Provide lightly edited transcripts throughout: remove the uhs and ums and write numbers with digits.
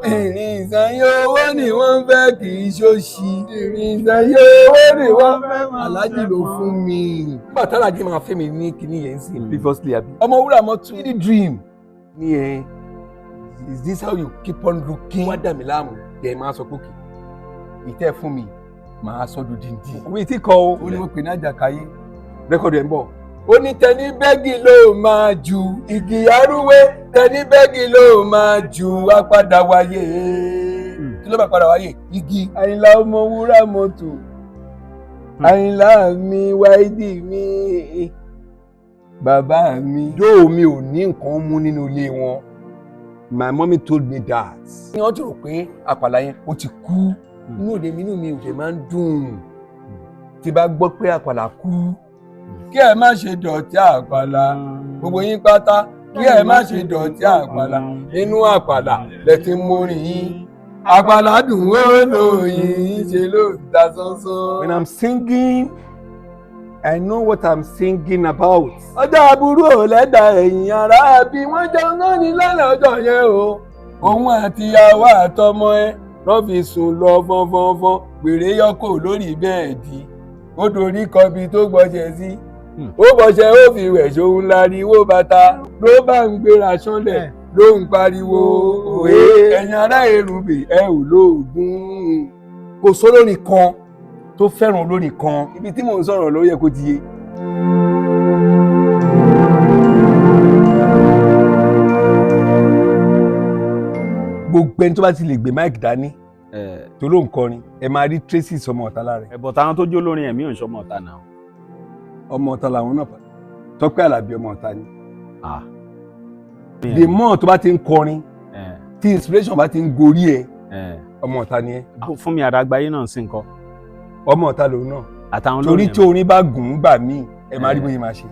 obìnrin ìsànyẹ owó ni wọ́n fẹ́ kì í ṣòṣì. Obìnrin ìsànyẹ owó ni wọ́n fẹ́. Aláàjì ló fún mi. Nígbà tí Aláàjì máa fẹ́ mi ní kinní yẹn sí previously àbí. Ọmọwúrà mọ́tò ní dream ní ẹ. Is this how you keep on looking? Wá dà mí láàmú. Dẹ̀ máa sọ pókè. Ìtẹ́ fún mi, màá sọ dòdìndín. Òwe tí kọ o, ó ní mo pè ní àjàkáyé. Rẹ́kọ̀dù ẹ̀ ń bọ̀. Ó ní tẹni bẹ́gì ló máa jù, igi arúwé tẹni bẹ́gì ló máa jù, á padà wáyé. Kí ló bá padà wáyé? Igi. Àyìnlá Ọmọwúrà mọ́tò. Àyìnlá mi wáìdì mi. Bàbá mi. Yóò mi ò ní nǹkan mú nínú ilé wọn. My mommy told me that. Ní wọ́n ti rò pé àpàlà yẹn ó ti kú. Inú mi ò jẹ́ máa ń dùn. Tí bá gbọ́ pé àpàlà kú. Kí ẹ má ṣe dọ̀tí àpàlà. Gbogbo yín pátá. Kí ẹ má ṣe dọ̀tí àpàlà. Inú àpàlà lẹ ti mórin yín. Àpàlà dùn ó lóyìn ṣe ló dá sánsán. When I'm singing, I know what I'm singing about. Ọjọ́ aburú ò lẹ́dà ẹ̀yìn ara bí wọ́n jẹun náà ní lálẹ́ ọjọ́ yẹn o. Òun àti ìyàwó àtọmọ ẹ lọ́ fi sùn lọ fọ́nfọ́nfọ́n. Wèrè yọkọ̀ lórí bẹ́ẹ̀dì. Ó dorí kọbi tó gbọ́jẹ sí. Ó bọ̀ṣẹ́ ó fi wẹ̀ ṣòun láriwo bàtà. Ló bá ń gbéra ṣánlẹ̀ ló ń pariwo. Òwe ẹ̀yin ará Èrùnbè ẹ ò lóògùn. Kò sólórin kan tó fẹ́ràn olórin kan. Ibi tí mò ń sọ̀rọ̀ ló yẹ kó ti yé. Gbogbo ẹni tó bá ti lè gbé máìkì dání tó ló ń kọrin ẹ máa rí Tracy ọmọ Ọ̀tà lára ẹ̀. Ẹ̀bọ̀ táwọn tó jó lórin ẹ̀mí ò ń ṣọmọ Ọ̀tà náà. Ọmọ Ọ̀tà làwọn náà Tọ́pẹ́ Àlàbí ọmọ Ọ̀tà ni. The more tó bá ti ń kọrin tí inspiration bá ti ń gorí ẹ ọmọ Ọ̀tà ni ẹ. Fúnmi Àdàgbáyé náà sì ń kọ. Ọmọ Ọ̀tà lòun náà. Àtàwọn torí tí orin bá gùn ún gbà míì ẹ máa rí bóyá máa ṣe.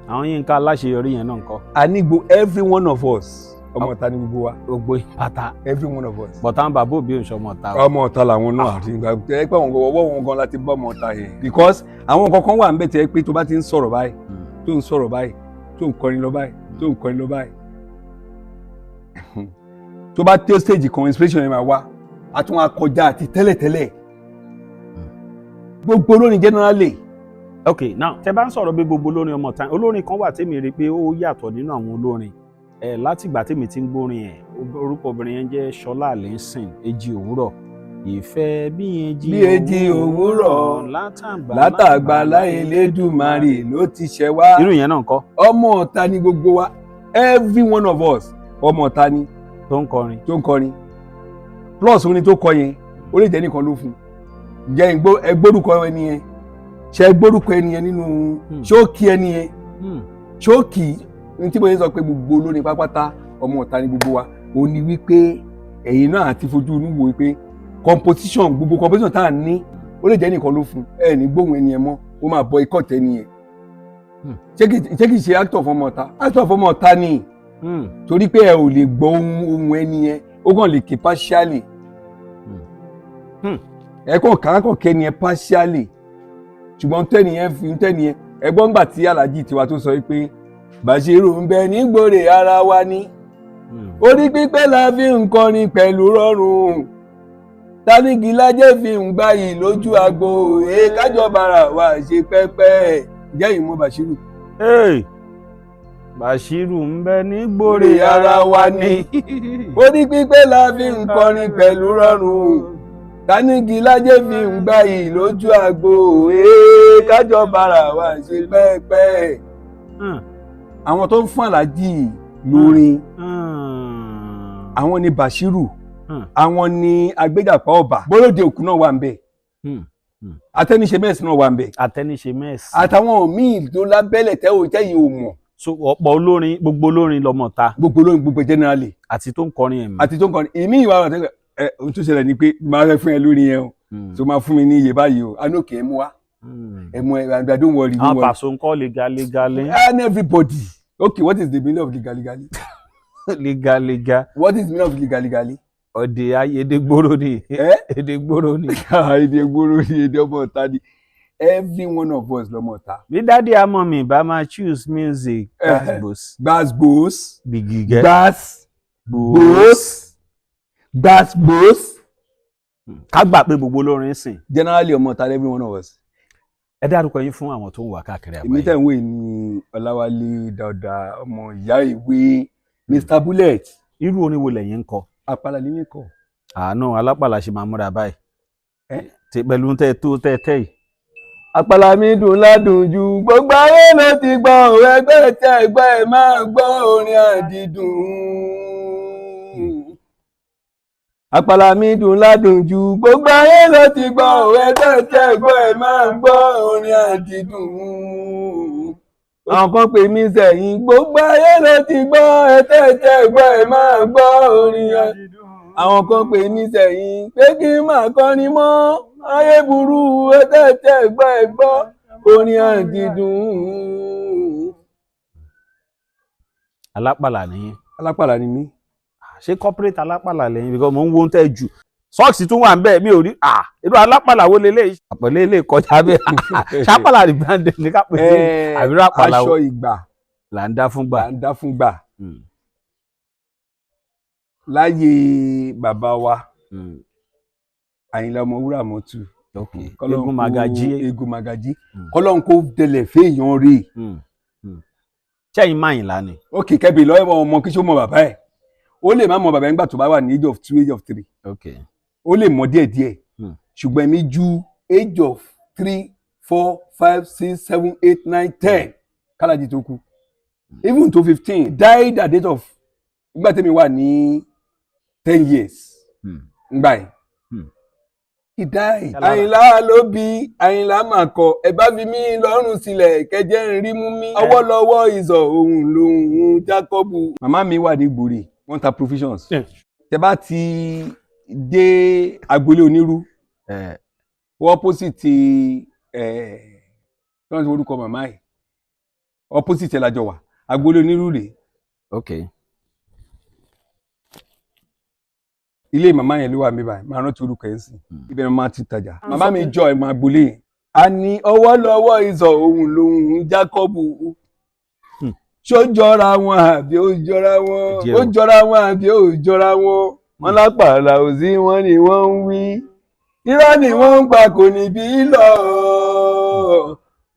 Àwọn Yínká Aláṣeyọrí yẹn náà ń kọ. A ní every one of us ọmọ Ọ̀tà ni gbogbo wa. Gbogbo ìpàtà. Every one of us. Bọ̀tá ń bàbá òbí òǹṣọ́ ọmọ Ọ̀tà. Ọmọ Ọ̀tà làwọn náà àti ìgbà tẹ́ pé àwọn ọwọ́ wọn gan láti bọ́ ọmọ Ọ̀tà yẹn. Because àwọn kankan wà ń bẹ̀ tẹ́ pé tó bá ti ń sọ̀rọ̀ báyìí tó ń sọ̀rọ̀ báyìí tó ń kọrin lọ báyìí tó ń kọrin lọ báyìí. Tó bá tẹ́ stage kan inspiration yẹn máa wá a tún wá kọjá àti tẹ́lẹ̀tẹ́lẹ̀. Gbogbo olórin generally. Okay, now tẹ́ bá ń sọ̀rọ̀ bí gbogbo olórin ọmọ Ọ̀tà olórin kan wà tèmi rí pé ó yàtọ̀ nínú àwọn olórin. Láti ìgbà tèmi ti ń gbórin ẹ̀ orúkọ obìnrin yẹn jẹ́ Ṣọlá Allyson Èjì Òwúrọ̀. Ìfẹ́ bí èjì òwúrọ̀ látàgbàlá Elédùmarè ló ti ṣẹ wá. Irú yẹn náà ńkọ́. Ọmọ Ọ̀tà ni gbogbo wa every one of us ọmọ Ọ̀tà ni tó ń kọrin plus orin tó kọ yẹn ó lè jẹ́ nìkan ló fún jẹ́ ẹgbórúkọ ẹni yẹn ṣe gbórúkọ ẹni yẹn nínú ṣókí ẹni yẹn ṣókí ní tí mo yẹn sọ pé gbogbo olórin pápátá ọmọ Ọ̀tà ni gbogbo wa ó ní wípé ẹ̀yin náà àti fojú inú wo wípé gbogbo composition tá à ní ó lè jẹ́ nìkan ló fún ẹ ní gbóhùn ẹni yẹn mọ́ ó máa bọ ikọ̀ tẹ́ ni yẹn ṣé kìí ṣe actor fọmọ Ọ̀tà ni torí pé ẹ ò lè gbọ́ ohun ẹni yẹn ó kàn lè ké partially ẹ kàn kẹ́ni yẹn partially ṣùgbọ́n tẹ́ni yẹn ẹgbọ́n gbà tí Aláàjì tiwa tó sọ pé Bàṣírù ń bẹ nígbòrè ara wa ni orí pípẹ́ la fi ń kọrin pẹ̀lú rọrùn Tánígi lájẹ́ fi ń gbáyì lójú agbo kájọbara wa ṣe pẹ́pẹ́ jẹ́ ìmọ̀ Bàṣírù. Bàṣírù ń bẹ nígbòrè ara wa ni orí pípẹ́ la fi ń kọrin pẹ̀lú rọrùn Tánígi lájẹ́ fi ń gbáyì lójú agbo kájọbara wa ṣe pẹ́pẹ́. Àwọn tó ń fún Aláàjì lórin àwọn ni Bàṣírù àwọn ni Agbéjàpá Ọba Bólódé Òkú náà wà ń bẹ̀ Atẹ́níṣe Mẹ́ẹ̀sì náà wà ń bẹ̀ Atẹ́níṣe Mẹ́ẹ̀sì àtàwọn míì tó lábẹ́lẹ̀ tẹ́yìn ò mọ̀. So ọ̀pọ̀ olórin gbogbo olórin lọmọ Ọ̀tà. Gbogbo olórin gbogbo generally. Àti tó ń kọrin ẹ̀mí. Àti tó ń kọrin èmi ìwà ọ̀tẹ́ ohun tó ṣẹlẹ̀ ni pé máa fẹ́ fún ẹ lórí yẹn o tó máa fún mi ní iye báyìí o anókè ẹ mú wa ẹ mú ẹ I don't worry. Àwọn Paso ń kọ́ legally. And everybody. Okay, what is the meaning of legally? Legal. What is the meaning of legally? Ọ̀dẹ̀ ayédègbòrò ni. Èdègbòrò ni. Èdègbòrò ni èdè ọmọ Ọ̀tà ni. Every one of us lọmọ Ọ̀tà. Bí dádì àmọ́ mi bá máa choose music. Gbàsgbòs. Bìgìgẹ́. Gbàsgbòs. gbàgbós. ká gbà pé gbogbo olórin sìn. Generally ọmọ ta every one of us. ẹ dárúkọ yín fún àwọn tó ń wà káàkiri àgbáyé. èmi tẹ̀ ń wé ní Ọláwálé Dáúdà ọmọ ìyá ìwé Mr Bullet. irú orin wo lẹ̀yin ń kọ. àpàlà ní mi kọ. àánú alápàlà ṣe máa múra báyìí. pẹ̀lú tẹ́ yìí. àpàlà mi dùn ládùn ju gbogbo ayé ló ti gbọ́ ẹgbẹ́ tẹ́ ẹgbẹ́ ẹ máa gbọ́ orin àdìdùn. àpàlà mi dùn ládùn ju gbogbo ayé ló ti gbọ́ ẹgbẹ́ tẹ́ ẹgbẹ́ ẹ máa gbọ́ orin àdìdùn. àwọn kan pè mí sẹ́yìn gbogbo ayé ló ti gbọ́ ẹgbẹ́ tẹ́ ẹgbẹ́ ẹ máa gbọ́ orin àdìdùn. àwọn kan pè mí sẹ́yìn pé kí n máa kọrin mọ́ ayé burú ẹtẹ́tẹ́ gbọ́ orin àdìdùn. alápàlà nìyẹn. alápàlà ni mí. ṣé corporate alápàlà lẹ́yìn because mo ń wo ń tẹ́ jù sọ́ọ̀sì tún wà ń bẹ́ẹ̀ mi ò rí irú alápàlà wo lélẹ́yìí. àpẹẹlẹ ilé kọjá bẹ́ẹ̀ ṣápàlà ní bíi ní ká pè é àbúrò àpàlà aṣọ ìgbà là ń dá fún gbà. láyé bàbá wa Àyìnlá Ọmọwúrà Mọ́tù. eégún magají kọ́lọ́n kó tẹlẹ̀ fẹ́yàn rè. ṣẹ́yìn máyìnlá ni. ok kẹ́bi lọ́wọ́ ọmọ kí ṣó mọ bàbá ẹ̀ ó lè má mọ bàbá ẹ̀ nígbà tó bá wà ní age of 2 age of 3 ó lè mọ díẹ̀díẹ̀ ṣùgbọ́n èmi ju age of 3 4 5 6 7 8 9 10 kálájì tó kú even to 15 died at date of nígbà tẹ́mi wà ní 10 years ngbà yẹn. He died. Àyìnlá ló bí Àyìnlá máa kọ ẹ bá fi mí lọ́rùn sílẹ̀ kẹjẹ ń rí mú mi. ọwọ́ lọ́wọ́ ìzọ̀ òun lòun Jákọ́bù. màmá mi wà ní Ìgbòrè wọ́n ta provisions. tẹ bá ti dé agboolé onírú wọ́n opposite wọ́n ti orúkọ màmá yìí opposite ẹ̀ lájọ wà agboolé onírú rèé. ilé màmá yẹn ló wà mí báyìí máa rántí orúkọ yẹn sí ibẹ̀ ni máa ti tajà. màmá mi jọ ẹ̀ máa gbolé yẹn. a ní ọwọ́ lọ́wọ́ ìzọ̀ òun lòun Jákọ́bù. ṣó jọra wọn àbí ó jọra wọn ó jọra wọn àbí ó jọra wọn. wọn lápàlà òsì wọn ni wọ́n ń wí. irọ́ ni wọ́n ń pa kò ní bí lọ.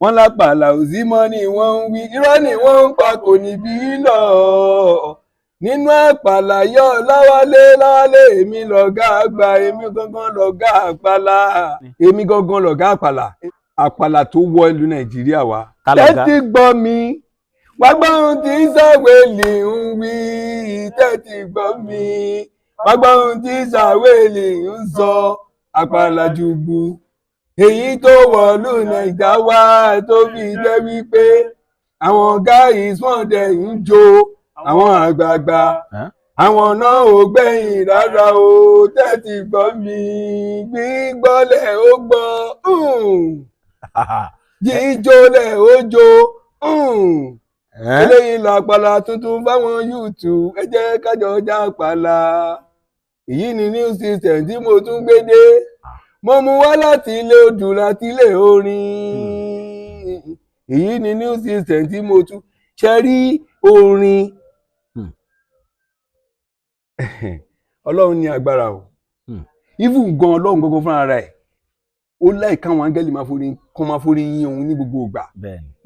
wọn lápàlà òsì mọ́ ni wọ́n ń wí. irọ́ ni wọ́n ń pa kò ní bí lọ. nínú àpàlà yọ láwálé èmi lọ̀gá àgbà èmi gangan lọ̀gá àpàlà èmi gangan lọ̀gá àpàlà tó wọ ìlú Nàìjíríà wá. tẹ́tí gbọ́ mi wá gbọ́ ohun tí Sàwélì ń wí tẹ́tí gbọ́ mi wá gbọ́ ohun tí Sàwélì ń sọ àpàlà jùgbù èyí tó wọ̀lú Nàìjà wá tó fi jẹ́ wípé àwọn guys wọ́n dẹ̀ ń jó. àwọn àgbààgbà àwọn náà ò gbẹ̀yìn rárá o tẹ́tí gbọ́ mi gbígbọ́lẹ̀ ó gbọ́ jíjólẹ̀ ó jó eléyìí làpàlà tuntun fáwọn yúùtù ẹ jẹ́ kájọ já àpàlà èyí ni new system tí mo tún gbé dé mo mú wá láti ilé odù láti ilé orin èyí ni new system tí mo tún ṣe rí orin. Ọlọ́run ní agbára o even gan Ọlọ́run gangan fúnra rẹ̀ ó láì káwọn áńgẹ́lì máa forí yìn òun ní gbogbo ìgbà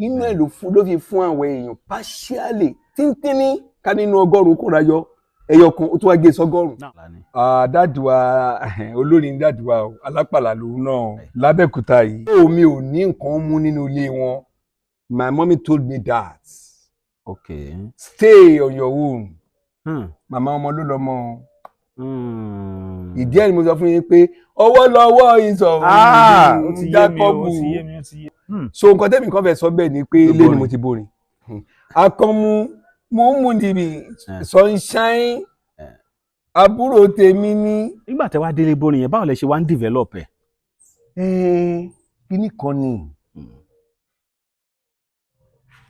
inú ẹ̀ ló fi fún àwọn èèyàn partially tíntínní ká nínú 100 kó ra yọ ẹyọ kan ó tún wá gé sọ́gọ́rùn. dáàdùá olórin dáàdùá alápàlà lòun náà lábẹ́òkúta yìí. omi ò ní nǹkan mú nínú ilé wọn. My mommy told me that. Stay on your own. Màmá ọmọ ló lọmọ. Ìdí ẹ̀ ni mo sọ fún yín pé ọwọ́ lọ́wọ́ ìsọ̀ òun Jákọ́bù. So nǹkan tẹ́mi kan fẹ́ sọ bẹ́ẹ̀ ni pé ilé ni mo ti borin. Akọ́mu mú níbi sunshine àbúrò tèmi ní. Nígbà tẹ́ wá délé borin yẹn báwo lẹ ṣe wá ń develop ẹ̀? Kíní kan ni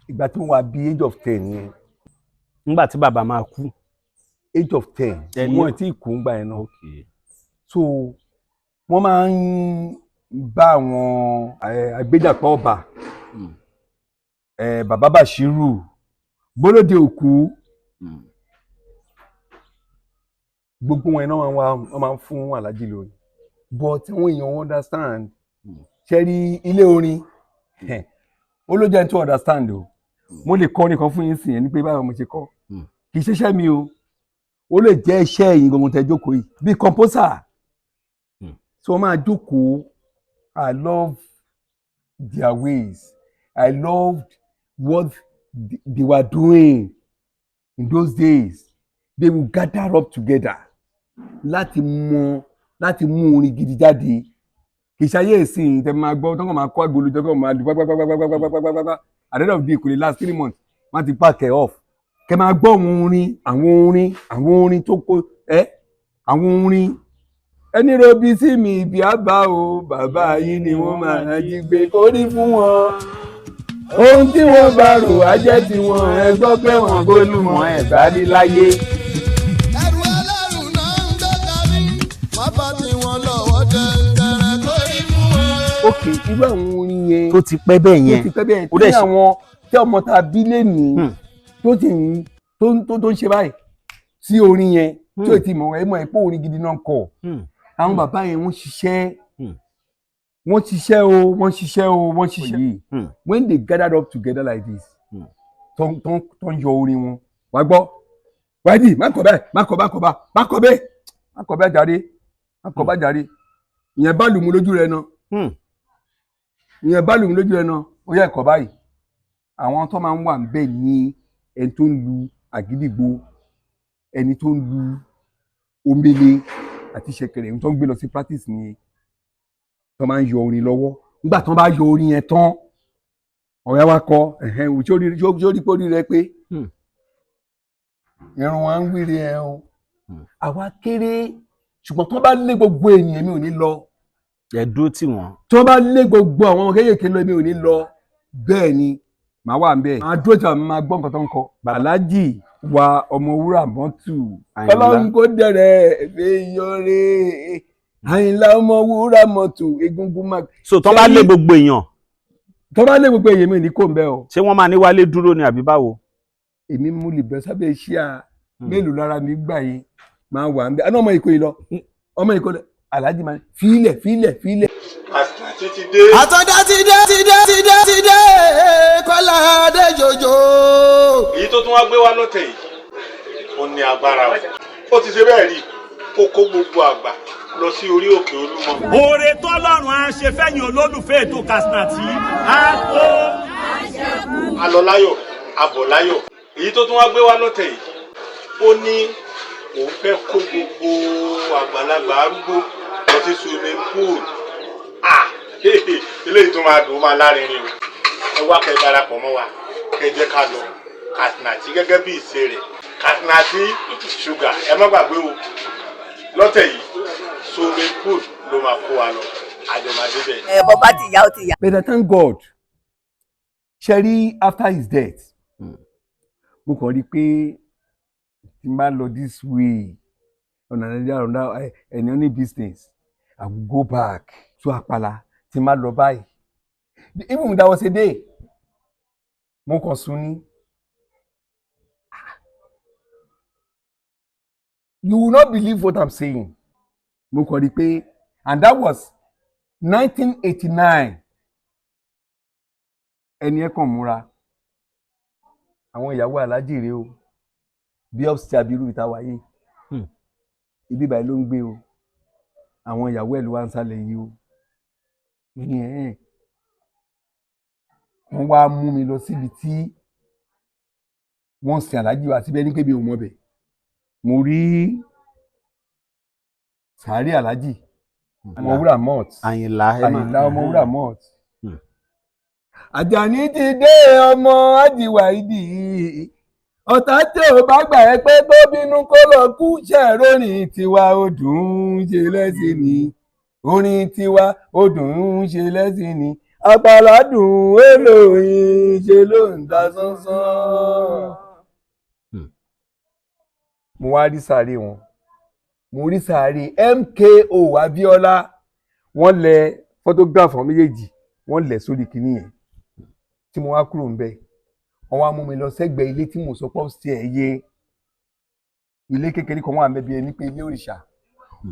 ìgbà tí mo wà bí age of 10 yẹn. Nígbà tí bàbá máa kú. Age of 10 wọ́n ti kú ń gbà yẹn náà. So wọ́n máa ń bá àwọn àgbéjàpá ọba bàbá Bàṣírù Bólódé Òkú gbogbo wọn iná wọn máa ń fún Alhaji lórí but àwọn èèyàn understand ṣe rí ilé orin ó ló jẹ́ tó understand o mo lè kọ́ nìkan fún yín sìn yẹn ní pé báwo mo ṣe kọ́ kì í ṣiṣẹ́ mi o ó lè jẹ́ iṣẹ́ ẹ̀yin gbogbo tẹ́ jókòó yìí bí composer so wọ́n máa jókòó I love their ways I loved what they were doing in those days they will gather up together láti mú orin gidi jáde kì í ṣayé ìsìn tẹ́ máa gbọ́ tọ́kàn máa kọ́ àgbòlù tọ́kàn máa dùn pápápápápápápápápá at the end of the day kò lè last 3 months wọ́n ti pack ẹ̀ off kẹ́ máa gbọ́ àwọn orin tó kó àwọn orin ẹni robi sí mi ibi àbá o bàbá yìí ni wọ́n máa jí gbé kórí fún wọn ohun tí wọ́n bá rò á jẹ́ tiwọn ẹ gbọ́ pé wọ́n gbólúmọ̀ ẹ̀ bá rí láyé. ẹrù ẹlẹ́rù náà ń gbé kárí wọ́n bá tí wọ́n lọ́wọ́ dẹ́rẹ́ kórí fún wọn. ok irú àwọn orin yẹn tó ti pẹ́ bẹ́ẹ̀ yẹn tó ti pẹ́ bẹ́ẹ̀ tí àwọn tí ọmọ tá a bí lẹ́nìí tó ń ṣe báyìí sí orin yẹn tí ò ti mọ̀ ẹ́ mọ̀ ẹ́ pé orin gidi náà kọ̀ àwọn bàbá yẹn wọ́n ṣiṣẹ́ yìí when they gathered up together like this tó ń yọ orin wọn wá gbọ́ wáyé má kọ̀ bẹ́ẹ̀ jàre ìyẹn bá lù mú lójú rẹ náà ó yẹ ẹ̀kọ́ báyìí àwọn tó máa ń wà níbẹ̀ ní ẹni tó ń lu àgídìgbò ẹni tó ń lu omele àti ṣẹ̀kẹ̀rẹ̀ ẹni tó ń gbé lọ sí practice ni tó máa ń yọ orin lọ́wọ́ nígbà tó bá yọ orin yẹn tán ọ̀rẹ́ wa kọ sórí pé orí rẹ pé irun wa ń wíri ẹ o àwa kéré ṣùgbọ́n tó bá lé gbogbo ènìyàn mi ò ní lọ ẹ̀dúró tì wọ́n tó bá lé gbogbo àwọn ọmọ kéékèèké lọ mi ò ní lọ bẹ́ẹ̀ ni màá wà ń bẹ́ẹ̀ máa dúró tí àwọn máa gbọ́ nǹkan tó ń kọ Alhaji wa Ọmọwúrà Mọ́tù Ọlọ́run kò dẹ̀rẹ̀ ẹ̀fẹ̀ yọrí Àyìnlá Ọmọwúrà Mọ́tù Egungun máa. so tó bá lé gbogbo èèyàn mi ò ní kó ń bẹ́ o. ṣé wọ́n máa ní Wálé dúró ni àbí báwo. èmi mú lè bẹ sábẹ́ iṣẹ́ mélòó lára mi gbà yín máa wà ń bẹ àná ọmọ Ìkòyí lọ Alhaji máa fílẹ̀. àtọ́dá ti dé Kọ́lá Adéjòjò. èyí tó tún wá gbé wá lọ́tẹ̀ yìí ó ní agbára ó ti ṣe bẹ́ẹ̀ rí ó kó gbogbo àgbà lọ sí orí òkè Olúmọ. oore tọ́lọ́run á ṣe fẹ́yìn olólùfẹ́ ètò Kaftanty á tó. a lọ láyọ̀ a bọ̀ láyọ̀ èyí tó tún wá gbé wá lọ́tẹ̀ yìí ó ní òun fẹ́ kó gbogbo àgbàlagbà arúgbó lọ sí swimming pool. eléyìí tó máa dùn ó máa lárinrin o ẹ wá kẹ́ darapọ̀ mọ́ wa kẹ́ jẹ́ ká lọ Kaftanty gẹ́gẹ́ bí ìṣe rẹ̀ Kaftanty sugar ẹ má gbàgbé o lọ́tẹ̀ yìí swimming pool ló máa kó wa lọ àjọmọdé bẹ́ẹ̀. bọ́ bá ti yá ó ti yá. But I thank God Sherry after his death mo kàn rí i pé tí n bá lọ this way ọ̀nà nàìjíríà ọ̀nà ẹni oní business I will go back to Àpàlà tí n bá lọ báyìí even that was a day mo kàn sùn ní. You will not believe what I'm saying. Mo kàn rí i pé and that was 1989 ẹni ẹ kàn múra àwọn ìyàwó Alhaji rèé o bí upstairs abiru ìtawà yìí ibi báyìí ló ń gbé o àwọn ìyàwó ẹ̀ ló wá ń sálẹ̀ yìí o wọ́n wá mú mi lọ síbi tí wọ́n sin Alhaji wa síbẹ̀ ní pé mi ò mọ̀ bẹ̀ mo rí sàárè Alhaji Ọmọwúrà malt Àyìnlá Ọmọwúrà malt Àjàní ti dé ọmọ Àjìwàídì ọ̀tá tí ò bá gbà ẹ́ pé tó bínú kó lọ kú ṣẹ̀rọ̀rìn tiwa ó dùn ún ṣe lẹ́sìn ni orin tiwa ó dùn ún ṣe lẹ́sìn ni Àpàlà dùn èlòyìn ṣe ló ń ta sánsán. mo wá rí sàárè wọn mo rí sàárè MKO Abíọ́lá wọ́n lẹ photograph wọn méjèèjì wọ́n lẹ̀ sórí kìíní yẹn tí mo wá kúrò ń bẹ̀ wọ́n wá mú mi lọ sẹ́gbẹ̀ẹ́ ilé tí mo sọ pọ́ sí ẹ̀ yé ilé kékeré kan wà mẹ́bi ẹni pé ilé òrìṣà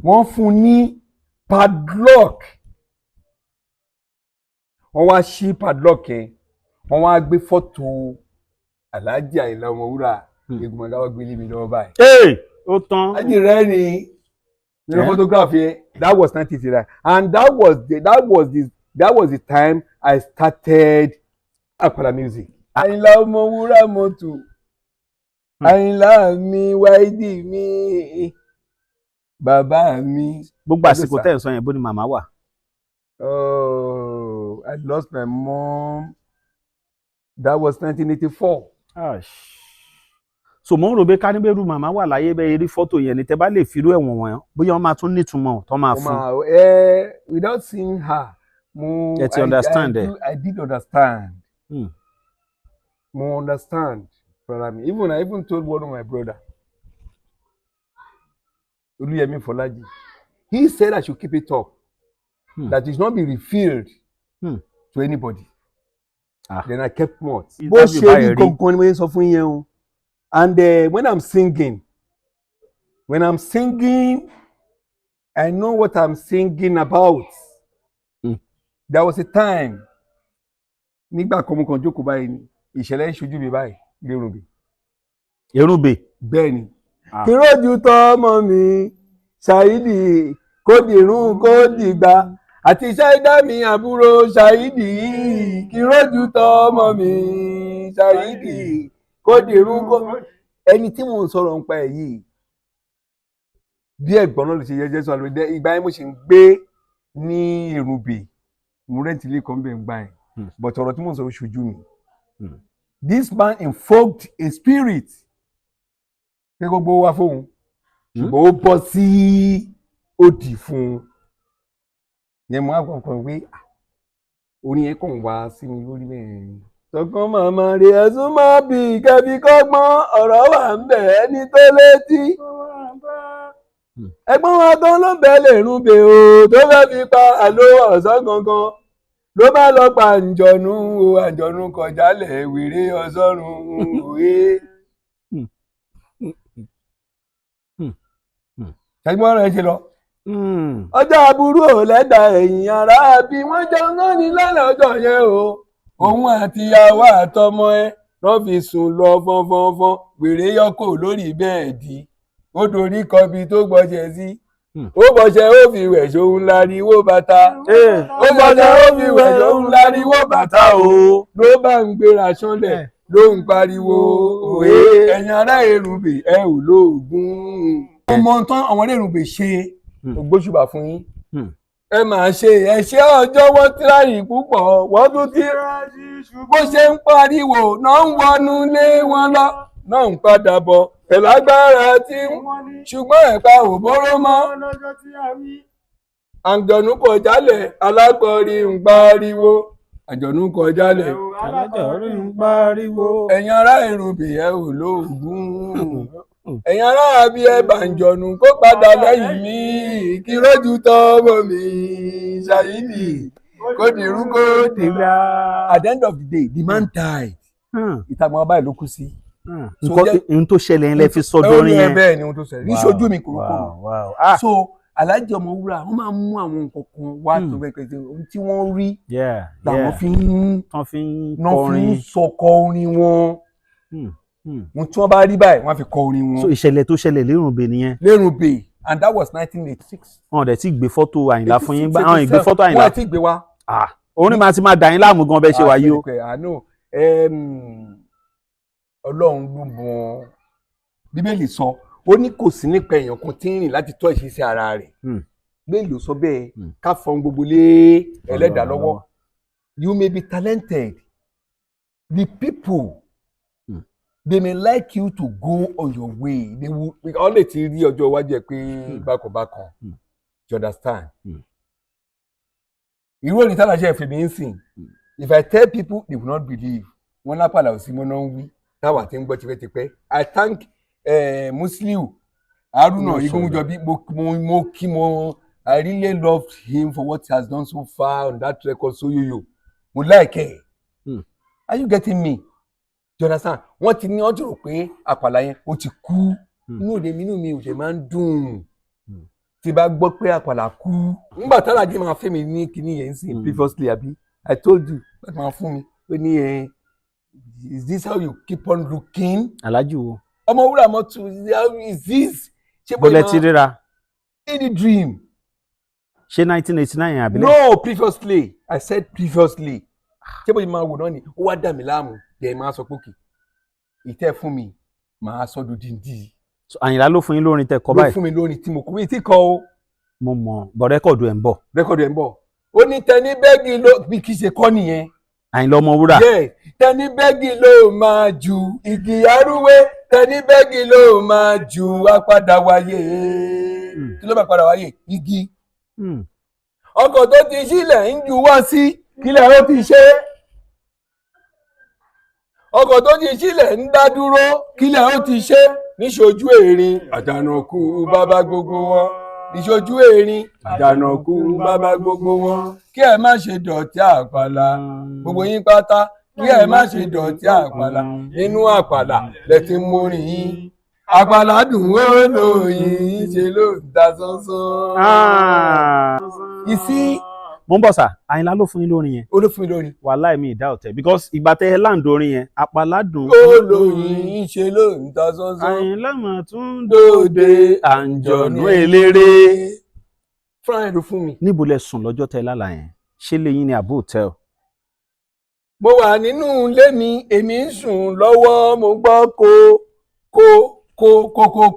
wọ́n fún ní padlock wọ́n wá ṣí padlock yẹn wọ́n wá gbé fọ́tò Alhaji Àyìnlá Ọmọwúrà Egunmọ̀gá wá gbé lé mi lọ́wọ́ báyìí. ó tán. Aji rẹ ni nínú photograph yẹn that was 1989 and that was the time I started Apala music. Àyìnlá Ọmọwúrà mọ́tò Àyìnlá mi wáìdì mi bàbá mi. gbogbo àsìkò tẹ́ ẹ̀ sọ yẹn bó ni màmá wà. Oh, I lost my mom. That was 1984. So mo ń rò pé káníbẹ̀rù màmá wà láyé bẹ́ẹ̀ rí fọ́tò yẹn ni tẹ́ bá lè firú ẹ̀wọ̀n wọn bóyá wọ́n máa tún nítumọ̀ tó máa fún. Without seeing her, ẹ ti understand ẹ. I did understand. Mo understand. I even told one of my brother, Olúyẹmí Fọlájì, he said I should keep it up. That it should not be refilled to anybody. Then I kept mouth. Bó ṣe rí gangan ni mo sọ fún yẹn o. And when I'm singing, I know what I'm singing about. There was a time, nígbà kan mo kàn jókòó báyìí ni, ìṣẹ̀lẹ̀ ìṣojú mi báyìí, lérùnbè. Èrùnbè. Bẹ́ẹ̀ ni. Kí rójú tọ́mọ mi, Ṣàídì, kó dìrún kó dìgbà, àti Ṣáídà mi àbúrò Ṣàídì, kí rójú tọ́mọ mi, Ṣàídì. Kó dìrún kó ẹni tí mò ń sọ̀rọ̀ nípa ẹ̀ yìí bí ẹ̀gbọ́n náà ló ṣe yẹ Jésù àlùdẹ ìgbà yẹn mo ṣì ń gbé ní Èrùnbè mo rẹ́ǹtì ilé kan bẹ́ẹ̀ ń gbà yẹn but ọ̀rọ̀ tí mò ń sọ ṣojú mi. This man invoked a spirit pé gbogbo wa fóun ṣùgbọ́n ó bọ́ sí òdì fún un yẹn mo á kọ̀ọ̀kan pé orin yẹn kàn wá sí mi lórí bẹ́ẹ̀. Tọkàn màmá rẹ̀ ẹ̀sùn máa bí kẹ́bí kọ́gbọ́n ọ̀rọ̀ wà ń bẹ̀ ẹni tó létí. Ẹ̀gbọ́n wa gan ló bẹ̀ l'Èrùnbè o tó fẹ́ fi pa àlọ́ ọ̀sán gangan ló bá lọ pa àǹjọ̀nú o àǹjọ̀nú kọjálẹ̀ wèrè ọ̀sọ́run òwe. Ṣẹ́gbọ́n rẹ̀ ṣe lọ. Ọjọ́ aburú ò lẹ́dà ẹ̀yìn ara bí wọ́n jẹun náà ní lọ́nà ọjọ́ yẹn o. Òun àtìyàwó àtọmọ ẹ lọ́ fi sùn lọ fọ́nfọ́nfọ́n wèrè yọkò lórí bẹ́ẹ̀dì ó dorí kọbi tó gbọ́jẹ sí ó bọ́ṣẹ́ ó fi wẹ̀ ṣòun láriwó bàtà ó bọ́ṣẹ́ ó fi wẹ̀ ṣòun láriwó bàtà o ló bá ń gbéra ṣánlẹ̀ ló ń pariwo òwe ẹ̀yin ará Èrùnbè ẹ ò lóògùn. ọmọ tán àwọn Èrùnbè ṣe ògbóṣùbà fún yín. Ẹ máa ṣe ẹ̀ṣẹ̀ ọjọ́ wọ́n tíráyì púpọ̀ wọ́n tún tíráyì bó ṣe ń pariwo náà ń wọnú lé wọn lọ náà ń padà bọ̀ pẹ̀lú agbára tí ṣùgbọ́n ẹ̀ka ò bóró mọ́. Àǹjọ̀nú kọjálẹ̀ alákọ̀ọ́rí ń pariwo àǹjọ̀nú kọjálẹ̀ alákọ̀ọ́rí ń pariwo. Ẹ̀yin ará Èrùnbè ẹ ò lóògùn. Ẹ̀yin ará àbí ẹ̀bàǹjọ̀nù kó padà lẹ́yìn mi kí rójú tọ́mọ mi Ṣàídì kó dìrú kó dìgbà. At the end of the day the man died. Ìtàgbọ́n ọba ìlú kú sí. Ohun tó ṣẹlẹ̀ yẹn lẹ fi sọ dórí yẹn. Bẹ́ẹ̀ ni ohun tó ṣẹlẹ̀ ní ṣojú mi kúrúkúrú. So Alhaji Ọmọwúrà wọ́n máa ń mú àwọn nǹkan kan wá tó bẹ́ẹ̀ pẹ̀lú ohun tí wọ́n rí làwọn fi ń sọkọ orin wọn. Wọ́n tí wọ́n bá rí báyìí wọ́n fi kọ orin wọn. So ìṣẹ̀lẹ̀ tó ṣẹlẹ̀ l'Èrùnbè nìyẹn. L'Èrùnbè and that was 1986. Wọ́n dẹ̀ ti gbé fọ́tò Àyìnlá fún yín àwọn ìgbé fọ́tò Àyìnlá. Wọ́n ti gbé wá. Orin máa ti máa dà yín láàmú gan bẹ́ẹ̀ ṣe wà yìí o. Àánú Ọlọ́run ló mọ Bíbélì sọ ó ní kò sí nípa èèyàn kan tí ń rìn láti tọ́ ìṣesí ara rẹ̀. Bíbélì ló sọ bẹ́ẹ̀ ká fọ́n gbogbo lé Ẹlẹ́dàá lọ́wọ́. You may be talented. The people they may like you to go on your way. They will always ti rí ọjọ́ iwájú ẹ pé bákan. You understand? Irú òní tálà ṣe ẹ̀fẹ̀ mi ń sìn. If I tell people they will not believe. Wọ́n lápàlà òsì mọ́ náà ń wí. Táwa ti ń gbọ́ tipẹ́tipẹ́. I thank Musiliu Haruna Igunjobi mo I really loved him for what he has done so far on that record Soyoyo. Mo like ẹ. Are you getting me? You understand? Wọ́n ti ní ọjọ́ rò pé Àpàlà yẹn ó ti kú inú mi ò dẹ̀ máa ń dùn tí bá gbọ́ pé Àpàlà kú nígbà tí Aláàjì máa fẹ́ mi ní kinní yẹn sí previously àbí I told you that máa fún mi ó ní is this how you keep on looking? Aláàjì wo. Ọmọwúrà Mọ́tù is this? ṣé bọ́lẹ̀ ti ríra. in the dream. ṣé 1989 àbí. No, previously I said previously ṣé bóyá máa wò náà ni ó wá dà mí láàmú dẹ̀ máa sọ pé kì ìtẹ́ fún mi máa sọ dòdìndì. Àyìnlá ló fún yín lórin tẹ́ kọ báyìí. ló fún mi lórin tí mo kọ mi tí kọ o. mo mọ̀ bọ̀ rẹ́kọ̀dù ẹ̀ ń bọ̀. rẹ́kọ̀dù ẹ̀ ń bọ̀ ó ní tẹni bẹ́ẹ̀gì ló bí kì í ṣe kọ́ nìyẹn. Àyìnlá Ọmọwúrà. tẹni bẹ́ẹ̀gì ló máa ju igi arúwé tẹni bẹ́ẹ̀gì ló máa ju apádà wáyé kí ló máa padà wáyé igi. ọkọ̀ tó ti sílẹ̀ ń ju wá sí kílẹ̀ ó ti ṣe ọkọ̀ tó ti sílẹ̀ ń dá dúró kílẹ̀ ó ti ṣe níṣojú erin àjànàkú bàbá gbogbo wọn níṣojú erin àjànàkú bàbá gbogbo wọn kí ẹ má ṣe dọ̀tí Àpàlà gbogbo yín pátá kí ẹ má ṣe dọ̀tí Àpàlà nínú Àpàlà lẹ́tí mórí yín Àpàlà dùn ó lóyìn ṣe ló ń ta sánsán. ìsí. mo ń bọ̀ sà Àyìnlá ló fún yín lórin yẹn. ó ló fún mi lórin. wàláì mi ìdá ọ̀tẹ̀ because ìgbà tẹ́ ẹ láǹdó orin yẹn Àpàlà dùn ó lóyìn ṣe ló ń ta sánsán. Àyìnlá mà tún dòde àǹjọ̀nú eléré. fúnra ẹ̀ ló fún mi. níbo lẹ sùn lọ́jọ́ tẹ́ lálàá yẹn ṣé lẹ́yìn ni àbó hòtẹ́ẹ̀lì. mo wà nínú ilé mi èmi ń sùn lọ́wọ́ mo gbọ́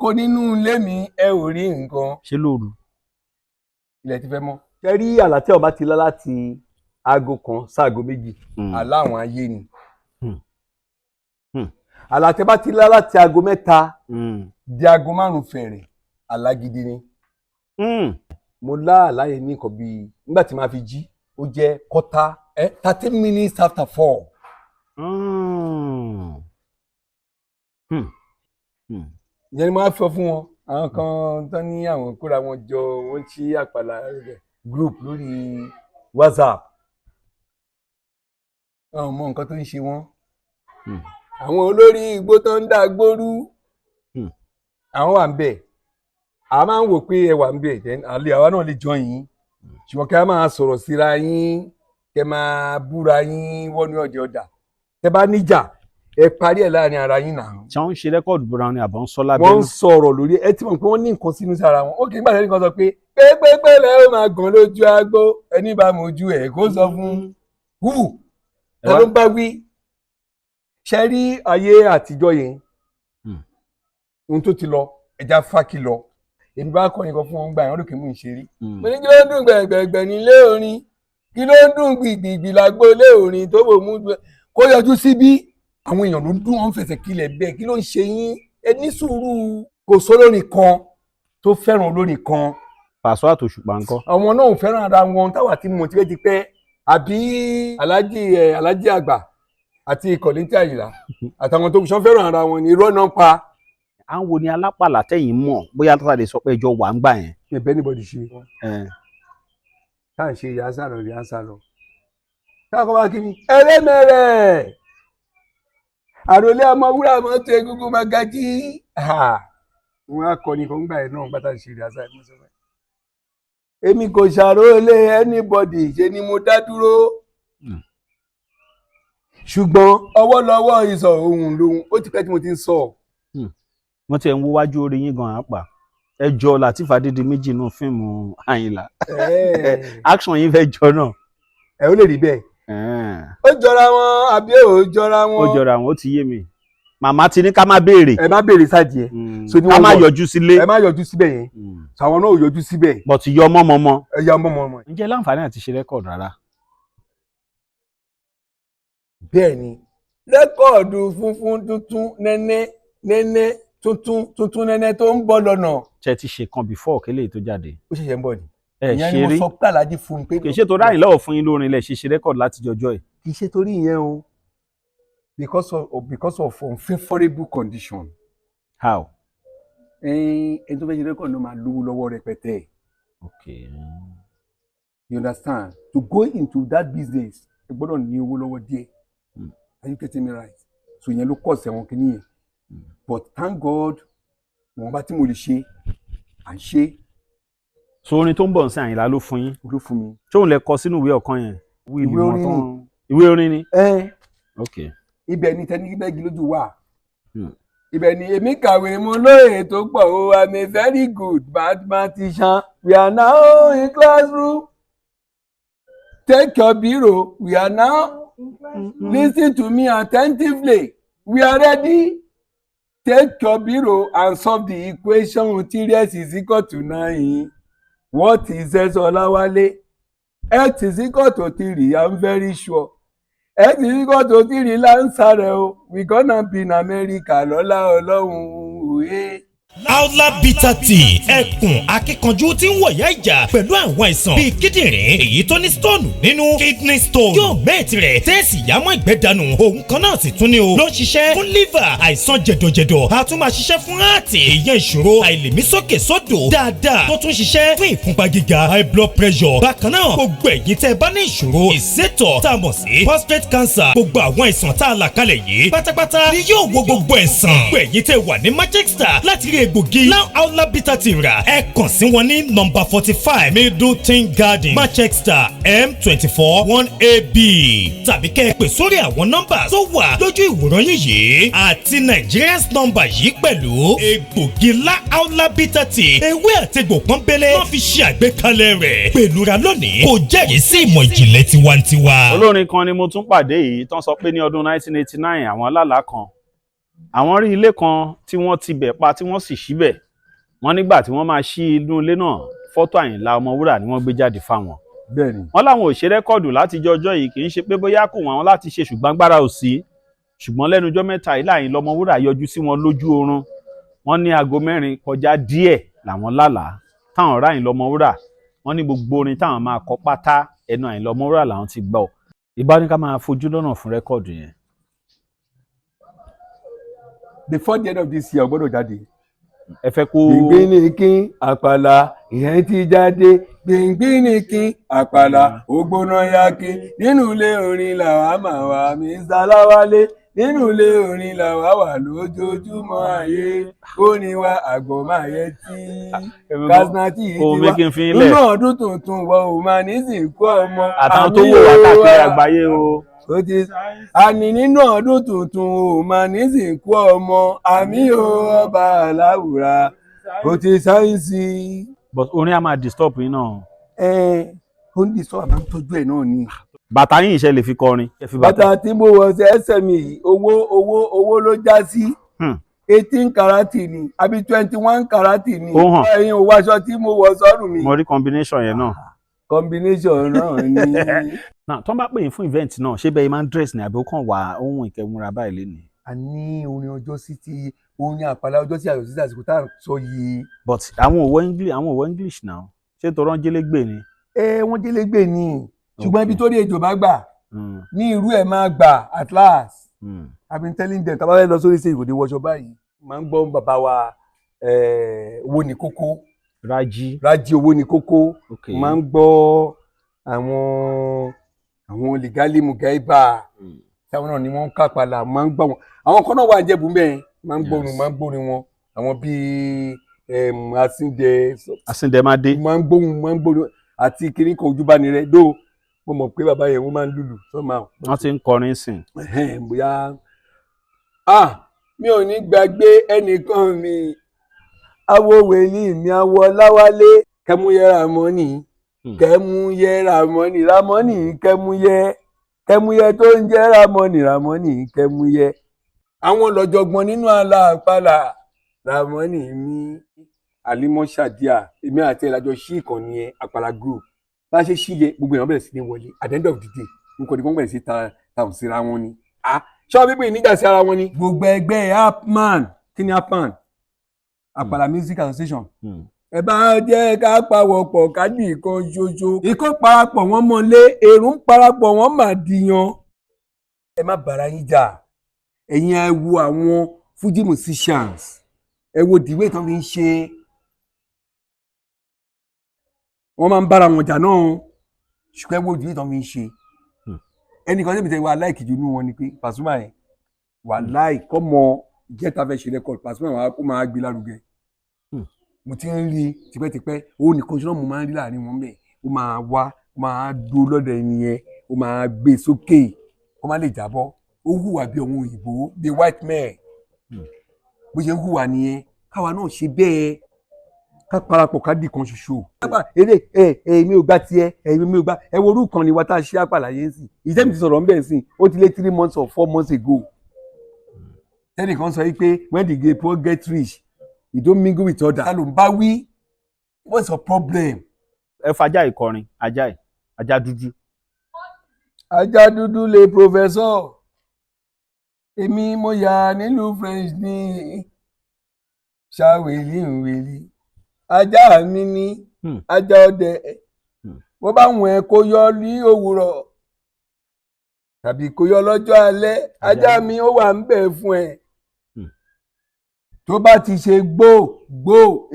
kó nínú ilé mi ẹ ò rí nǹkan. ṣé lóru. ilẹ̀ ti fẹ́ mọ́. ṣe rí àlá tí ọba ti lá láti aago kan sáago méjì àlá àwọn ayé ni. àlá tí ọba ti lá láti aago mẹ́ta di aago márùn-ún fẹ̀rẹ̀ àlá gidi ni. mo lá àlá yẹn ní nǹkan bíi nígbà tí màá fi jí ó jẹ́ 30 minutes after 4. ìyẹn ni mo á sọ fún wọn àwọn kan tán ní àwọn kóra wọn jọ wọn ṣí Àpàlà group lórí WhatsApp àwọn mọ nǹkan tó ń ṣe wọn àwọn olórí igbó tó ń dá gbóru àwọn wà ń bẹ a máa ń wò pé ẹ wà ń bẹ àlè àwa náà lè jọ yín ṣùgbọ́n kí a máa sọ̀rọ̀ síra yín kẹ máa búra yín wọ́n ní ọ̀dà tẹ bá níjà ẹ parí ẹ láàrin ara yín náà. ṣé wọ́n ń ṣe rẹ́kọ̀dù búra ni àbọ̀ ń sọ lábẹ́. wọ́n ń sọ̀rọ̀ lórí ẹ tí mo pé wọ́n ní nǹkan sínú sára wọn ó kì í gbàdé nǹkan sọ pé pépépé lẹ ó máa gàn lójú agbó ẹni bá mojú ẹ kó sọ fún wù ta ló ń bá wí. ṣe rí ayé àtijọ́ yẹn ohun tó ti lọ ẹja fákì lọ èmi bá kọ́ nǹkan fún wọn gbà yẹn wọ́n lókè mú ìṣeré. mo ní kí ló ń dùn gbẹ̀gbẹ̀gbẹ̀ nílé orin kí ló ń dùn gbìgbìgbì lágbo ilé orin tó bò mú kó yọjú síbí àwọn èèyàn ló ń dún wọn fẹsẹ̀ kílẹ̀ bẹ́ẹ̀ kí ló ń ṣe yín ẹ ní sùúrù kò sólórin kan tó fẹ́ràn olórin kan. Pàṣọ àtòṣùpá ńkọ́. àwọn náà ò fẹ́ràn ara wọn táwa tí mo ti pẹ́ àbí aláàjì àgbà àti Kollington Àyìnlá àtàwọn tó sọ fẹ́ràn ara wọn ní irọ́ náà pa. à ń wo ni Alápàlà tẹ̀yìn mọ̀ bóyá tó lè sọ pé ẹjọ́ wà ń gbà yẹn. ẹ̀bẹ̀ anybody ṣe tá à ń ṣe ìyánsá lọ káàkó bá kí ni ẹlẹ́mẹ̀rẹ̀ àròlé Ọmọwúrà Mọ́tù Egungun Magají wọn akọni kan gbà yẹn náà gbàtà ṣe ìyánsá ẹ̀ mọ́sọ́fẹ́. èmi kò ṣàròlé anybody ṣe ni mo dá dúró ṣùgbọ́n ọwọ́lọ́wọ́ ìsọ̀ ohun lòun ó ti pẹ́ tí mo ti ń sọ. wọ́n ti ẹ̀ ń wo wájú orí yín gan-an àpà ẹjọ́ Lateef Adédìméjì nínú fíìmù Àyìnlá action yín fẹ́ jọ náà. ẹ ó lè rí bẹ́ẹ̀. ó jọra wọn àbí ò jọra wọn. ó jọra wọn ó ti yé mi màmá ti ní ká má béèrè. ẹ má béèrè sáàdì ẹ. ká má yọjú sílé. ẹ má yọjú síbẹ̀ yẹn àwọn náà ò yọjú síbẹ̀. but yọ mọ́mọ́mọ́. ẹ yọ mọ́mọ́mọ́. ǹjẹ́ láǹfààní àti ṣe rẹ́kọ̀dù rárá. bẹ́ẹ̀ ni rẹ́kọ̀dù funfun tuntun nẹ́nẹ́ tuntun nẹ́nẹ́ tó ń bọ̀ lọ́nà. ṣe ti ṣe kan before kélé tó jáde. ó ṣẹ̀ṣẹ̀ ń bọ̀ ni. ẹ ìyẹn ni mo sọ pé Àlàájì fún mi pé. kì í ṣe torí Àyìnlá ò fún yín lórin ilẹ̀ ṣe rẹ́kọ̀dù láti jọjọ́ ẹ̀. kì í ṣe torí ìyẹn o because of unfavourable condition. how. ẹni tó fẹ́ ṣe rẹ́kọ̀dù ló máa lówó lọ́wọ́ rẹpẹtẹ. okay. you understand to go into that business ẹ gbọ́dọ̀ ní owó lọ́wọ́ díẹ̀. are you getting me right? so ìyẹn ló kọ̀ sẹ́wọ̀n kìíní yẹn. but thank God wọn bá tí mo lè ṣe à ń ṣe. so orin tó ń bọ̀ sí Àyìnlá ló fún yín ló fún mi. ṣé òun lè kọ sínú ìwé ọ̀kan yẹn. ìwé orin ni. ìwé orin ni. ok. ibẹ̀ ni tẹnibẹ́gi lójú wà. ibẹ̀ ni èmi kàwé mo lóye tó pọ̀ o I'm a very good mathematician we are now in classroom take your biro we are now listen to me attentively we are ready take your biro and solve the equation 3x is equal to 9 what is x Ọláwálé x is equal to 3 I'm very sure. X is equal to 3 lánsàrẹ̀ o we gonna be in America lọ́lá Ọlọ́run òye. Aula Bitter Tea ẹkùn akíkanjú tí ń wọ̀yá ìjà pẹ̀lú àwọn àìsàn bíi kíndìnrín èyí tó ní stone nínú kidney stone yóò mẹ́ẹ̀tì rẹ̀ tẹ́ẹ̀sì yámọ́ ìgbẹ́ dànù òun kan náà sì tún ní o ló ń ṣiṣẹ́ fún liver àìsàn jẹ̀dọ̀jẹ̀dọ̀ a tún máa ṣiṣẹ́ fún heart ìyẹn ìṣòro àìlèmí sókè sódò dáadáa tó tún ṣiṣẹ́ fún ìfúnpá gíga high blood pressure bákan náà gbogbo ẹ̀yin tẹ́ bá ní ìṣòro ìsétọ̀ tá a mọ̀ sí prostate cancer gbogbo àwọn àìsàn tá a là kalẹ̀ yìí pátápátá ni yóò wo gbogbo ẹ̀sán gbogbo ẹ̀yin tẹ́ wà ní Manchester láti rí egbògi Aula Bitter Tea rà ẹ kàn sí wọn ní nọ́mbà 45 Middleton Garden Manchester M24 1AB tàbí kẹ́ ẹ pè sórí àwọn nọ́mbà tó wà lójú ìwòran yìí àti Nigerians nọ́mbà yìí pẹ̀lú egbògi Aula Bitter Tea ewé àtegbò pọ́nbélé wọ́n fi ṣe àgbékalẹ̀ rẹ̀ pẹ̀lúra lónìí kò jẹ́rìí sí ìmọ̀ ìjìnlẹ̀ tiwantiwa. olórin kan ni mo tún pàdé yìí tán sọ pé ní ọdún 1989 àwọn alálàá kan àwọn rí ilé kan tí wọ́n ti bẹ̀ pa tí wọ́n sì ṣí bẹ̀ wọ́n nígbà tí wọ́n máa ṣí inú ilé náà fọ́tò Àyìnlá Ọmọwúrà ni wọ́n gbé jáde fáwọn. bẹ́ẹ̀ni. wọ́n láwọn ò ṣe rẹ́kọ̀dù láti jọjọ́ yìí kì í ṣe pé bóyá kò wọ́n láti ṣe ṣùgbọ́n agbára ò sí ṣùgbọ́n lẹ́nujọ́ mẹ́ta yìí Àyìnlá Ọmọwúrà yọjú sí wọn lójú oorun wọ́n ní aago 4 kọjá díẹ̀ làwọn lálàá táwọn rá Àyìnlá Ọmọwúrà wọ́n ní gbogbo orin táwọn máa kọ pátá ẹnu Àyìnlá Ọmọwúrà làwọn ti gbọ́ ìbáníká máa fojú lọ́nà fún rẹ́kọ̀dù yẹn. before the end of this year gbọ́dọ̀ jáde. ẹ fẹ́ kó. gbìngbìnìkín àpàlà ìyẹn ti jáde gbìngbìnìkín àpàlà ògbóná yake nínú ilé orin làwa máa wà Mr. Láwálé nínú ilé orin làwa wà lójoojúmọ́ ayé orin wa àgbọ̀ máa yẹ tí Katsina-T ti wá nínú ọdún tuntun wọ ò máa ní sìnkú ọmọ àtàwọn tó wò wá káàkiri àgbáyé o. àní nínú ọdún tuntun ò máa ní sìnkú ọmọ àmì ọba aláwùrà ó ti sáyẹ́nsì. but orin a máa disturb yín náà. ó ń disturb àmọ́ tọ́jú ẹ̀ náà ni. bàtà yín ìṣe lè fi kọrin. bàtà tí mo wọ̀ sí ẹsẹ̀ mi owó ló já sí 18 karati ni àbí 21 karati ni ẹ̀yin ò wáṣọ tí mo wọ̀ sọ́rùn mi. mo rí combination yẹn náà. combination náà ni. náà tó ń bá pè yín fún event náà ṣé bẹ́ẹ̀ máa ń dress ní àbí ó kàn wá ohun ìkẹmúra báyìí lé ní. a ní orin ọjọ́ sí ti orin àpàlà ọjọ́ sí ayọ̀ sí àsìkò tá à ń sọ yìí. but àwọn òwò English náà ṣé tó rán jẹ́lẹ́gbẹ̀ ni. wọ́n jẹ́lẹ́gbẹ̀ ni ṣùgbọ́n ibi tó rí ejò bá gbà ní irú ẹ̀ máa gbà at last. I've been telling them tábà lọ sórí ṣe ìròdè wọṣọ báyìí máa ń gbọ́ bàbá wa owó ní kókó. Rájí owó ní kókó máa ń gbọ́ àwọn lìgálí mùgáíbà táwọn náà ni wọ́n ń kápálà máa ń gbọ́ wọn àwọn kan náà wà jẹ́bù mẹ́rin máa ń gbórin wọn àwọn bíi Asíndẹ Mádé máa ń gbórin àti kiri kan Ojúbánirẹ̀ dó mo mọ̀ pé bàbá yẹn wọ́n máa ń lùlù sọ́mà. wọ́n ti ń kọrin sìn. bóyá mi ò ní gbàgbé ẹnìkan mi awòwèlì mi awọ Láwálé kẹmúyẹ Ramọ́nì kẹmúyẹ Ramọ́nì kẹmúyẹ tó ń jẹ́ Ramọ́nì kẹmúyẹ. àwọn lọ́jọ̀gbọ́n nínú àlàpàlà Ramọ́nì mi Àlímọ́ Ṣàdíà èmi àti ìlàjọ sí ìkànnì ẹ̀ Àpàlà group bá ṣe ṣíye gbogbo èèyàn bẹ̀rẹ̀ sí ní wọlé at the end of the day nǹkan tí wọ́n bẹ̀rẹ̀ sí tàùn síra wọn ni. ṣọ́ bíbí ìníjà sí ara wọn ni. gbogbo ẹgbẹ́ apman kí ni apman Àpàlà music association. ẹ bá jẹ́ ká pawọ́pọ̀ ká di ìkan ṣoṣo. ikọ́ parapọ̀ wọ́n mọ́lé èrò ń parapọ̀ wọ́n mà dìyàn. ẹ má bára yín jà ẹ̀yin ẹ wo àwọn Fuji musicians ẹ wo the way tán fi ń ṣe. wọ́n máa ń bára wọn jà náà ṣùgbọ́n wo ìdílé tán fi ń ṣe ẹnìkan tẹ́bi tẹ́ wà láìkì jù nínú wọn ni pé Pasuma yẹn wà láì kọ́mọ ìjẹta fẹ́ ṣe rẹ́kọ̀d Pasuma wà kó máa gbé lárugẹ mo ti ń rí tipẹ́tipẹ́ òun nìkan ṣọ́nà mo máa ń rí láàrin wọn bẹ́ẹ̀ ó máa wá ó máa dúró lọ́dọ̀ ẹni yẹn ó máa gbé sókè kó má lè jábọ́ ó hùwà bí ọmọ òyìnbó bí white man bó ṣe ń hùwà nìyẹn káwa náà ṣe bẹ́ẹ̀ ká parapọ̀ ká di kan ṣoṣo. eré èmi ò gbà tiẹ̀ èmi ò gbà ẹ wo orúkọ ni wa tá a ṣe àpàlàyé sí ìṣẹ́ mi ti sọ̀rọ̀ ń bẹ̀ sí ó ti lé 3 months or 4 months ago. tẹ́nìkan sọ pé when the gay poor get rich you don't mingle with others. ta ló ń bá wí what's your problem. ẹ fajá ìkọrin ajá dúdú. ajá dúdú lè professor èmi mo yà nílùú French ní ṣàwélíwélí ajá mi ní ajá ọdẹ bó bá wùn ẹ́ kó yọ ní òwúrọ̀ tàbí kó yọ lọ́jọ́ alẹ́ ajá mi ó wà ń bẹ̀ fún ẹ tó bá ti ṣe gbó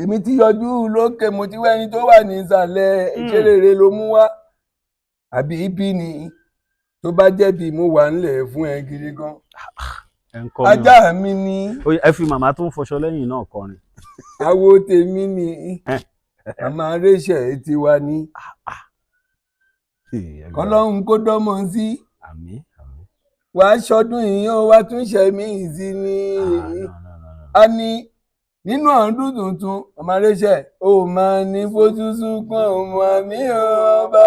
èmi ti yọjú lókè mo ti wẹ́ni tó wà ní ìsàlẹ̀ ìṣerere ló mú wá àbí ibi ni tó bá jẹ̀bi mo wà ńlẹ̀ fún ẹ gidi gan ajá mi ní. ẹ fi màmá tó ń fọṣọ lẹ́yìn náà kọrin. àwo tèmi ni màmá rẹ́ṣẹ̀ tiwa ní kọ́lọ́hún kó dọ́mọ sí wàá ṣọdún ìyàn wá tún ṣẹ̀mí sí ni a ní nínú ọdún tuntun màmá rẹ́ṣẹ̀ ó máa ní fojú sunkún ọmọ mi ọba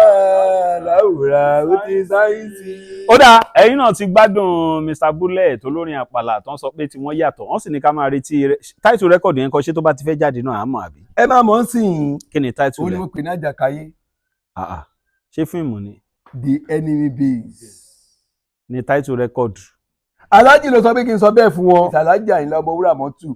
láwùrà ó ti sáyẹ́ǹsì. ó dáa ẹ̀yin náà ti gbádùn Mr. Bullet olórin àpàlà tó ń sọ pé tí wọ́n yàtọ̀ wọ́n sì ní ká máa retí táìtù rẹ́kọ̀dù yẹn kọ́ ṣé tó bá ti fẹ́ jáde náà àmọ́ àbí. ẹ máa mọ̀ ọ́n sìn. kí ni táìtù rẹ̀? ó ní mo pè ní àjàkáyé. ṣé fíìmù ni. The Enemy Base. ni táìtù rẹ́kọ̀dù. aláàjì ló sọ pé kí n sọ bẹ́ẹ̀ fún wọn. ìsàlájì Àyìnlá Ọmọwúràmọ́tù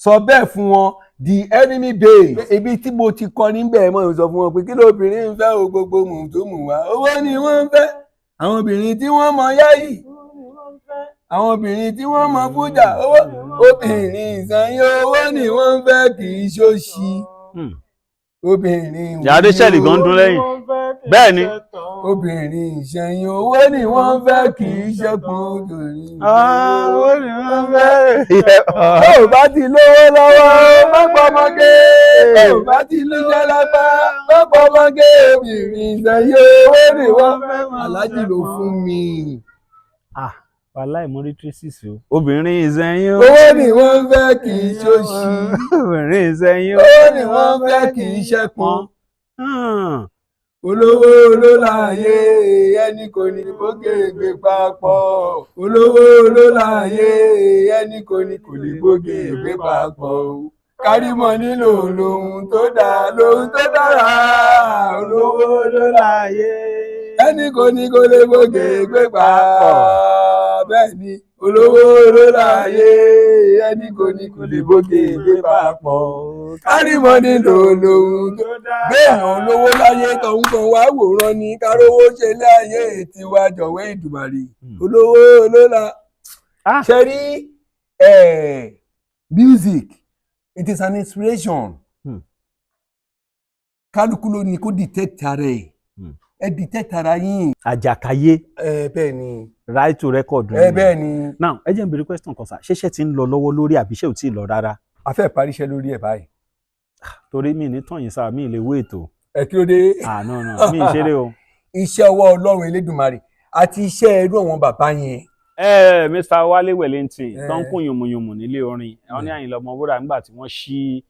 sọ bẹ́ẹ̀ fún wọn The Enemy Base. ibi tí mo ti kọ níbẹ̀ mọ̀ sọ fún wọn pé kí lóbìnrin ń fẹ́ o gbogbo mùtúmù wá owó ni wọ́n ń fẹ́ àwọn obìnrin tí wọ́n mọ yáyì àwọn obìnrin tí wọ́n mọ fújà owó obìnrin ìsanyé owó ni wọ́n ń fẹ́ kì í ṣóṣì obìnrin yàrá sẹ́ẹ̀lì gan dún lẹ́yìn bẹ́ẹ̀ ni obìnrin ìṣẹ̀yìn owó ni wọ́n fẹ́ kì í ṣẹ́gun obìnrin owó ni wọ́n fẹ́. ó bá ti lówó lọ́wọ́ mọ́pọ̀ mọ́gé ó bá ti lújẹ́ lápá mọ́pọ̀ mọ́gé obìnrin ìṣẹ̀yìn owó ni wọ́n fẹ́ aláàjì ló fún mi. wàhálà ìmúrí tracy o. obìnrin ìṣẹ̀yìn owó ni wọ́n fẹ́ kì í ṣóṣì obìnrin ìṣẹ̀yìn owó ni wọ́n fẹ́ kì í ṣẹ́pọn olówó olóláyé ẹni kò ní gbókè gbé papọ̀ olówó olóláyé ẹni kò ní kò lè gbókè gbé papọ̀ kárímọ̀ nílò lóhun tó dára olówó olóláyé ẹni kò ní kò lè gbókè gbé papọ̀ bẹ́ẹ̀ ni olówó olóláyé ẹni kò ní kò lè gbókè gbé papọ̀ kárímọ̀ nílò lóhun tó béèyàn olówó láyé tọ̀hún kan wá wòran ní kárówó ṣe láyé tiwa jọ̀wọ́ Èdùmàrè olówó olóla. ṣe rí music it is an inspiration kálukú ló ní kó detect ara ẹ detect ara yín. àjàkáyé bẹ́ẹ̀ ni right to record. bẹ́ẹ̀ ni. now ẹ jẹ́ n béèrè question kan sá ṣẹṣẹ ti ń lọ lọ́wọ́ lórí àbí ṣé ò tí ì lọ rárá. a fẹ́ parí iṣẹ́ lórí ẹ̀ báyìí. torí mi ní tọ̀yìn sáà mi lè wé ètò. ẹ kí ló dé. no mi ì ṣeré o. iṣẹ́ ọwọ́ Ọlọ́run Elédùmarè àti iṣẹ́ ẹrú àwọn bàbá yẹn. Mr. Wálé Wellington tó ń kún yùmùyùmù nílé orin wọn ní Àyìnlá Ọmọwúrà nígbà tí wọ́n ṣí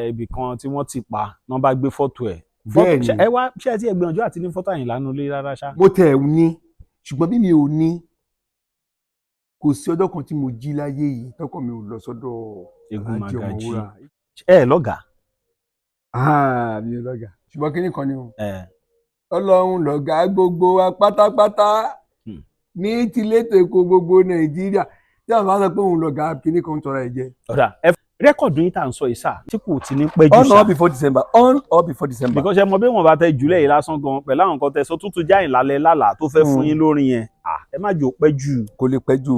ibì kan tí wọ́n ti pa náà bá gbé fọ́tò ẹ̀. bẹ́ẹ̀ni ẹ wá ṣé ẹ ti ẹ gbìyànjú àti ní fọ́tò Àyìnlá nulẹ̀ rárá ṣá. mo tẹ̀ ẹ́ ní ṣùgbọ́n bí mi ò ní kò sí ọjọ́ kan tí mo jí láyé yìí tọkọ mi ò lọ sọ́dọ̀ Egun Àjì Magají. Ọmọwúrà. Lọ́gàá. mi ò lọ́gàá ṣùgbọ́n kíní kan ni o. Ọlọ́run lọ̀gá gbogbo wa pátápátá ní tilétò èkó gbogbo Nàìjíríà tí àwọn bá sọ pé òun lọ̀gá kíní kan tọrọ ẹ̀ jẹ. ọ̀dà rẹ́kọ̀dù yín tá à ń sọ yìí sá tí kò ti ní pẹ́ jù sá. on or before December on or before December. because ẹ mọ bí wọn bá tẹ jùlẹ̀ yìí lásán gan pẹ̀lú àwọn nǹkan tẹ sọ tútù já ìlàlẹ̀ lálà tó fẹ́ fún yín lórin yẹn ẹ má jò pẹ́ jù. kò lè pẹ́ jù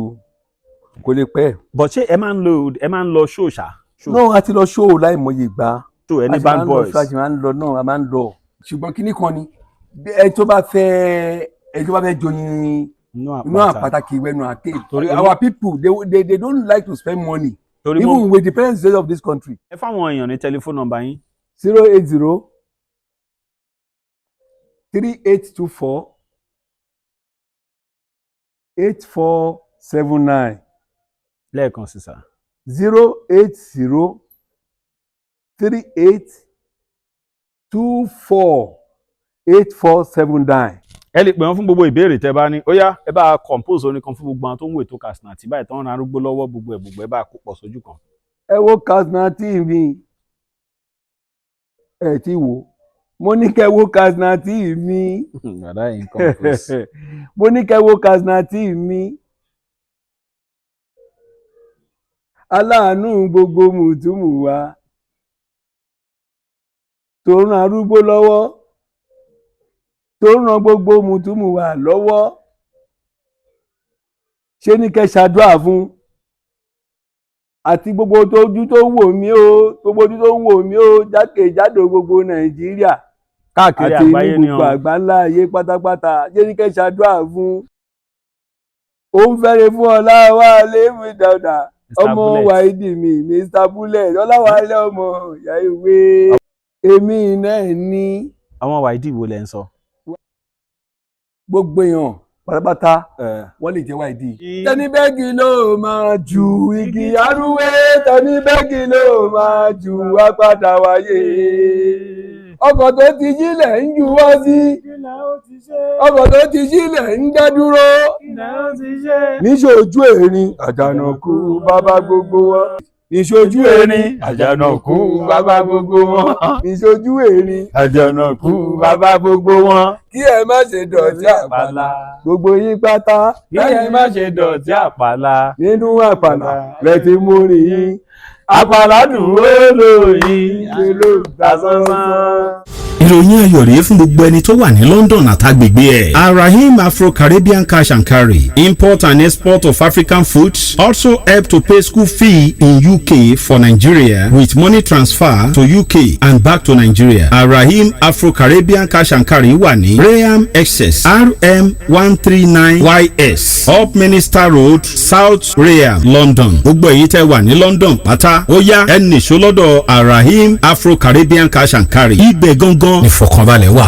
kò lè pẹ́. but ṣé ẹ máa ń lọ show ṣá. no a ti lọ show láì mọye ìgbà. show ẹni band boys. a máa ń lọ náà a máa ń lọ. ṣùgbọ́n kíní kan ni ẹ tó bá fẹ́ joyin inú àpàtàkì ìwẹ̀nu àké. our people they don't like to spend money. even with the present state of this country. ẹ fáwọn èèyàn ní tẹlifóònù nọ́mbà yín. 080 3824 8479. lẹ́ẹ̀kan sí sà. 080 3824 8479. ẹ lè pè wọ́n fún gbogbo ìbéèrè tẹ́ bá ní ó yá ẹ bá compose orin kan fún gbogbo àwọn tó ń wo ètò Katsina àti báyìí tó ń ran arúgbó lọ́wọ́ gbogbo ẹ bá kó pọ̀ sójú kan. Ẹ wo Katsina TV ẹ ti wò mo ní kẹ́ wo Katsina TV bàdá yìí ń compose. mo ní kẹ́ wo Katsina TV aláàánú gbogbo mùtúmù wa tó ń ran arúgbó lọ́wọ́ tó ń ran gbogbo mùtúmù wa lọ́wọ́ ṣé ní kẹ́ ṣàdúrà fún àti gbogbo ojú tó ń wò mí o gbogbo ojú tó ń wò mí o jákèjádò gbogbo Nàìjíríà káàkiri àti àgbáyé ní ni gbogbo àgbáńlá ayé pátápátá ṣé ní kẹ́ ṣàdúrà fún ó ń fẹ́rẹ̀ fún Ọláwálé Dáúdà ọmọ Wáídì mi Mr Bullet Ọláwálé ọmọ ìyá ìwé èmi náà ní. àwọn Wáídì wo lẹ ń sọ. gbogbo èèyàn pátápátá wọ́n lè jẹ́ Wáídì. tẹni bẹ́ẹ̀gì ló máa ju igi arúwé tẹni bẹ́ẹ̀gì ló máa ju apádà wáyé ọkọ̀ tó ti jílẹ̀ ń juwọ́ sí ọkọ̀ tó ti jílẹ̀ ń dá dúró níṣojú erin àjànàkú bàbá gbogbo wọn níṣojú erin àjànàkú bàbá gbogbo wọn níṣojú erin àjànàkú bàbá gbogbo wọn kí ẹ má ṣe dọ̀tí àpàlà gbogbo yín pátá kí ẹ má ṣe dọ̀tí àpàlà nínú àpàlà rẹ ti mú rí yín àpàlà dùn ó lóyìn àlọ́ ìdásánsan. ìròyìn ayọ̀ rèé fún gbogbo ẹni tó wà ní London àtàgbègbè ẹ̀. Arahim Afro-Caribbean Cash and Carry, import and export of African foods, also help to pay school fee in UK for Nigeria with money transfer to UK and back to Nigeria. Arahim Afro-Caribbean Cash and Carry wà ní Graham Excess RM 139YS Up Minister Road, South Graham, London. Gbogbo èyí tẹ́ wà ní London pátá ó yá ẹ nìṣó lọ́dọ̀ Arahim Afro-Caribbean Cash and Carry. Ibẹ̀ gangan ìfọ̀kànbalẹ̀ wà.